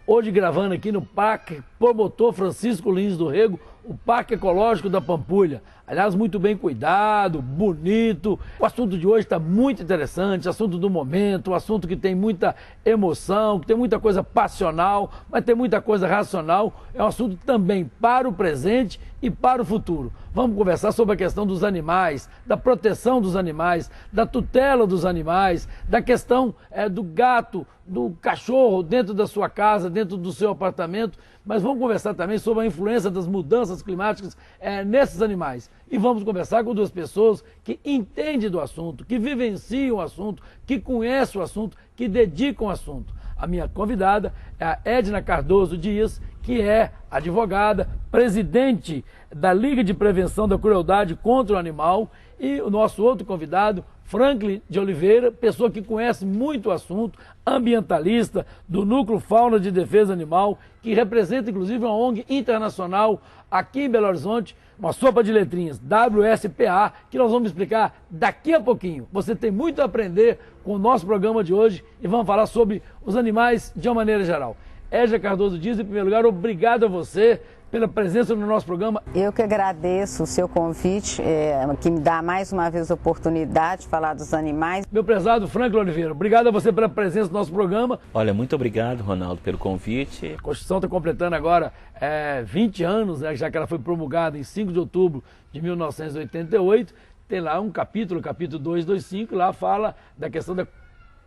Hoje gravando aqui no Parque Promotor Francisco Lins do Rego, o Parque Ecológico da Pampulha. Aliás, muito bem cuidado, bonito. O assunto de hoje está muito interessante, assunto do momento, um assunto que tem muita emoção, que tem muita coisa passional, mas tem muita coisa racional. É um assunto também para o presente e para o futuro. Vamos conversar sobre a questão dos animais, da proteção dos animais, da tutela dos animais, da questão do gato, do cachorro dentro da sua casa, dentro do seu apartamento, mas vamos conversar também sobre a influência das mudanças climáticas nesses animais. E vamos conversar com duas pessoas que entendem do assunto, que vivenciam o assunto, que conhecem o assunto, que dedicam o assunto. A minha convidada é a Edna Cardoso Dias, que é advogada, presidente da Liga de Prevenção da Crueldade contra o Animal, e o nosso outro convidado, Franklin de Oliveira, pessoa que conhece muito o assunto, ambientalista do Núcleo Fauna de Defesa Animal, que representa inclusive uma ONG internacional aqui em Belo Horizonte, uma sopa de letrinhas, WSPA, que nós vamos explicar daqui a pouquinho. Você tem muito a aprender com o nosso programa de hoje e vamos falar sobre os animais de uma maneira geral. Edna Cardoso Dias, em primeiro lugar, obrigado a você pela presença no nosso programa. Eu que agradeço o seu convite, que me dá mais uma vez a oportunidade de falar dos animais. Meu prezado Franklin Oliveira, obrigado a você pela presença no nosso programa. Olha, muito obrigado, Ronaldo, pelo convite. A Constituição está completando agora 20 anos, né, já que ela foi promulgada em 5 de outubro de 1988. Tem lá um capítulo, capítulo 225, lá fala da questão da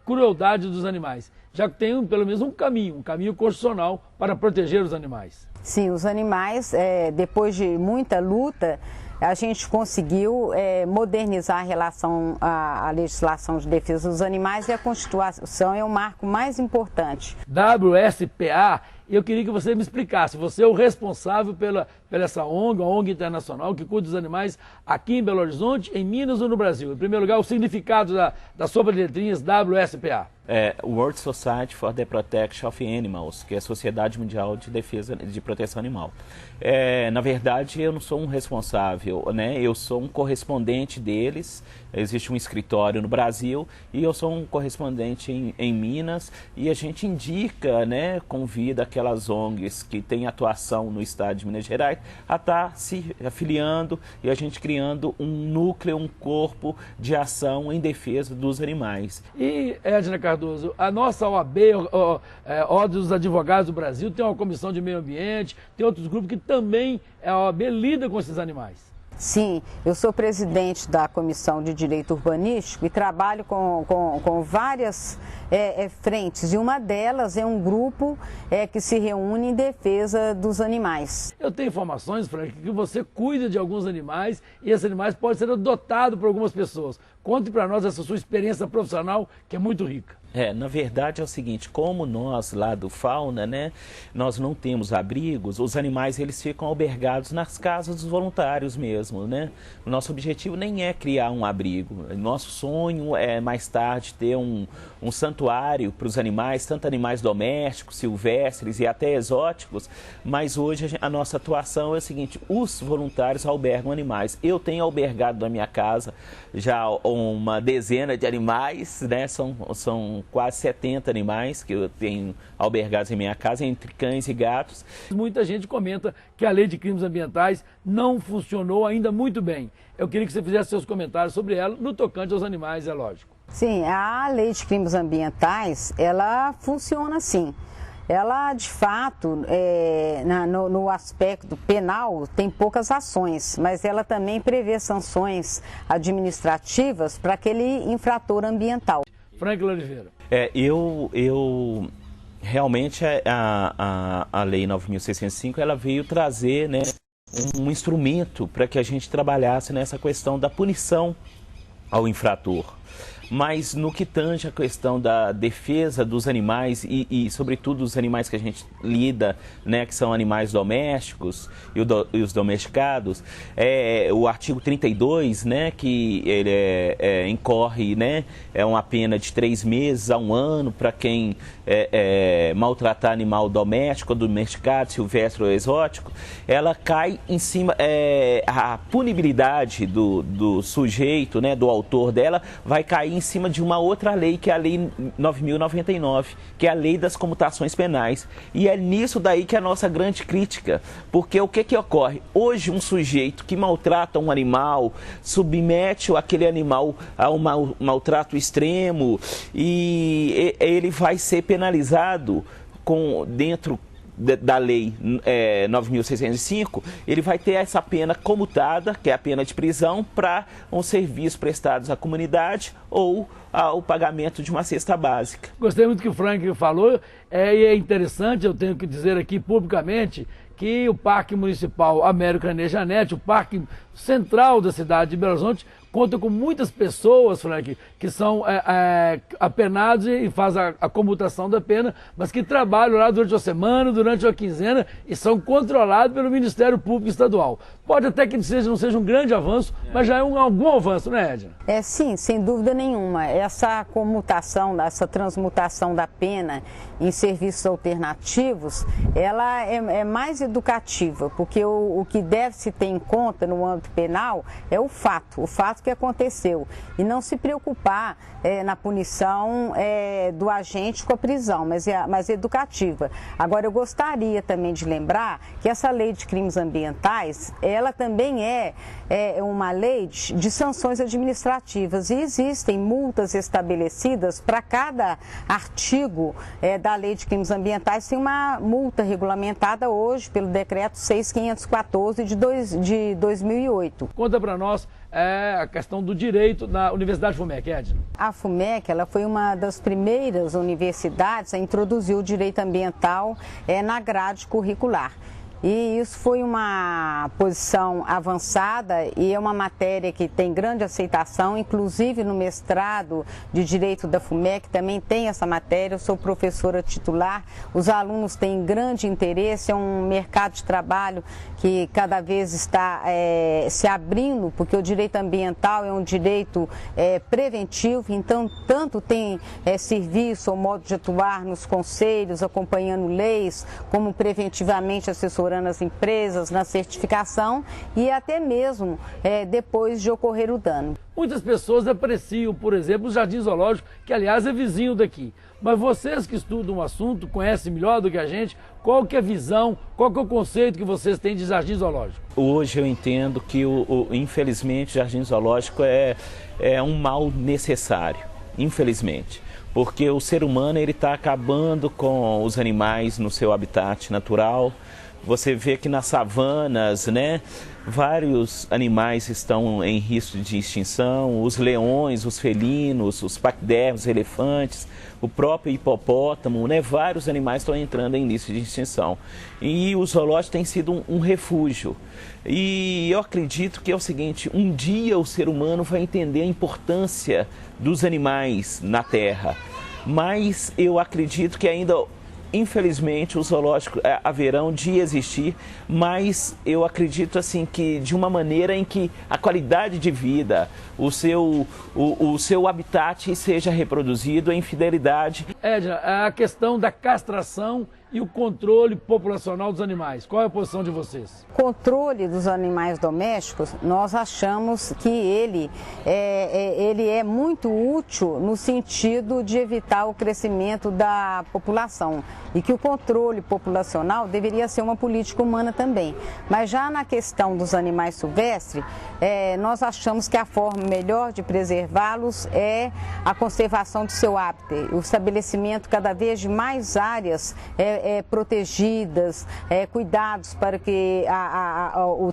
crueldade dos animais. Já que tem pelo menos um caminho constitucional para proteger os animais. Sim, os animais, depois de muita luta, a gente conseguiu modernizar a relação à legislação de defesa dos animais, e a Constituição é o marco mais importante. WSPA, eu queria que você me explicasse, você é o responsável pela essa ONG, a ONG internacional que cuida dos animais aqui em Belo Horizonte, em Minas ou no Brasil. Em primeiro lugar, o significado da sopa de letrinhas WSPA. World Society for the Protection of Animals, que é a Sociedade Mundial de Defesa de Proteção Animal. Na verdade, eu não sou um responsável, né? Eu sou um correspondente deles. Existe um escritório no Brasil e eu sou um correspondente em Minas, e a gente indica, né, convida aquelas ONGs que têm atuação no estado de Minas Gerais a estar se afiliando e a gente criando um núcleo, um corpo de ação em defesa dos animais. E, Edna Cardoso, a nossa OAB, Ordem dos Advogados do Brasil, tem uma comissão de meio ambiente, tem outros grupos que também a OAB lida com esses animais. Sim, eu sou presidente da Comissão de Direito Urbanístico e trabalho com várias frentes, e uma delas é um grupo que se reúne em defesa dos animais. Eu tenho informações, Frank, que você cuida de alguns animais e esses animais podem ser adotados por algumas pessoas. Conte para nós essa sua experiência profissional, que é muito rica. Na verdade é o seguinte, como nós lá do Fauna, né, nós não temos abrigos, os animais eles ficam albergados nas casas dos voluntários mesmo, né? O nosso objetivo nem é criar um abrigo, nosso sonho é mais tarde ter um santuário para os animais, tanto animais domésticos, silvestres e até exóticos, mas hoje a nossa atuação é o seguinte, os voluntários albergam animais. Eu tenho albergado na minha casa já uma dezena de animais, né, são quase 70 animais que eu tenho albergados em minha casa, entre cães e gatos. Muita gente comenta que a lei de crimes ambientais não funcionou ainda muito bem. Eu queria que você fizesse seus comentários sobre ela no tocante aos animais, é lógico. Sim, a lei de crimes ambientais, ela funciona sim. Ela, de fato, no aspecto penal, tem poucas ações, mas ela também prevê sanções administrativas para aquele infrator ambiental. Franklin Oliveira. Realmente a Lei 9.605 ela veio trazer, né, um instrumento para que a gente trabalhasse nessa questão da punição ao infrator. Mas no que tange a questão da defesa dos animais e sobretudo, os animais que a gente lida, né, que são animais domésticos e os domesticados, o artigo 32, né, que ele incorre, né, uma pena de 3 meses a 1 ano para quem maltratar animal doméstico, domesticado, silvestre ou exótico, ela cai em cima, a punibilidade do sujeito, né, do autor dela, vai cair em em cima de uma outra lei, que é a Lei 9.099, que é a Lei das Comutações Penais. E é nisso daí que é a nossa grande crítica, porque o que ocorre? Hoje, um sujeito que maltrata um animal, submete aquele animal a um maltrato extremo, e ele vai ser penalizado dentro da Lei 9.605, ele vai ter essa pena comutada, que é a pena de prisão, para um serviço prestados à comunidade ou ao pagamento de uma cesta básica. Gostei muito do que o Frank falou, e é interessante, eu tenho que dizer aqui publicamente, que o Parque Municipal Américo René Janete, o parque central da cidade de Belo Horizonte, conta com muitas pessoas, Frank, que são apenados e fazem a comutação da pena, mas que trabalham lá durante a semana, durante a quinzena e são controlados pelo Ministério Público Estadual. Pode até que não seja um grande avanço, mas já é algum avanço, né, Edna? Sim, sem dúvida nenhuma. Essa comutação, essa transmutação da pena em serviços alternativos, ela é mais educativa, porque o que deve se ter em conta no âmbito penal é o fato que aconteceu, e não se preocupar na punição do agente com a prisão, mas educativa. Agora, eu gostaria também de lembrar que essa lei de crimes ambientais, ela também é uma lei de sanções administrativas, e existem multas estabelecidas para cada artigo da lei de crimes ambientais. Tem uma multa regulamentada hoje pelo decreto 6.514 de 2008. Conta para nós a questão do direito na Universidade FUMEC, Edna. A FUMEC, ela foi uma das primeiras universidades a introduzir o direito ambiental na grade curricular. E isso foi uma posição avançada e é uma matéria que tem grande aceitação, inclusive no mestrado de Direito da FUMEC também tem essa matéria. Eu sou professora titular, os alunos têm grande interesse, é um mercado de trabalho que cada vez está se abrindo, porque o direito ambiental é um direito preventivo, então tanto tem serviço ou modo de atuar nos conselhos, acompanhando leis, como preventivamente assessorando as empresas, na certificação e até mesmo depois de ocorrer o dano. Muitas pessoas apreciam, por exemplo, o Jardim Zoológico, que aliás é vizinho daqui. Mas vocês que estudam o assunto, conhecem melhor do que a gente, qual que é a visão, qual que é o conceito que vocês têm de Jardim Zoológico? Hoje eu entendo que, infelizmente, o Jardim Zoológico é um mal necessário, infelizmente. Porque o ser humano está acabando com os animais no seu habitat natural. Você vê que nas savanas, né, vários animais estão em risco de extinção, os leões, os felinos, os paquidermos, os elefantes, o próprio hipopótamo, né, vários animais estão entrando em risco de extinção. E o zoológico tem sido um refúgio. E eu acredito que é o seguinte, um dia o ser humano vai entender a importância dos animais na Terra, mas eu acredito que ainda, infelizmente, os zoológicos haverão de existir, mas eu acredito assim que de uma maneira em que a qualidade de vida, o seu habitat seja reproduzido em fidelidade. Edna, a questão da castração e o controle populacional dos animais, qual é a posição de vocês? Controle dos animais domésticos, nós achamos que ele é muito útil no sentido de evitar o crescimento da população e que o controle populacional deveria ser uma política humana também. Mas já na questão dos animais silvestres, nós achamos que a forma melhor de preservá-los é a conservação do seu hábitat, o estabelecimento cada vez de mais áreas protegidas, cuidados para que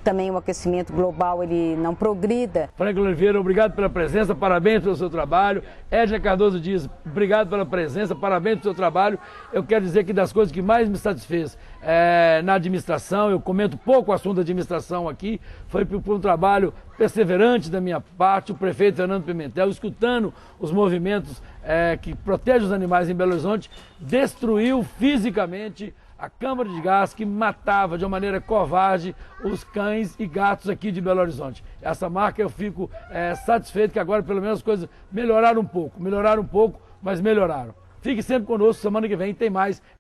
também o aquecimento global ele não progrida. Franklin Oliveira, obrigado pela presença, parabéns pelo seu trabalho. Edna Cardoso Dias, obrigado pela presença, parabéns pelo seu trabalho. Eu quero dizer que das coisas que mais me satisfez na administração, eu comento pouco o assunto da administração aqui, foi por um trabalho perseverante da minha parte, o prefeito Fernando Pimentel, escutando os movimentos que protegem os animais em Belo Horizonte, destruiu fisicamente a câmara de gás que matava de uma maneira covarde os cães e gatos aqui de Belo Horizonte. Essa marca eu fico satisfeito que agora pelo menos as coisas melhoraram um pouco, mas melhoraram. Fique sempre conosco, semana que vem tem mais.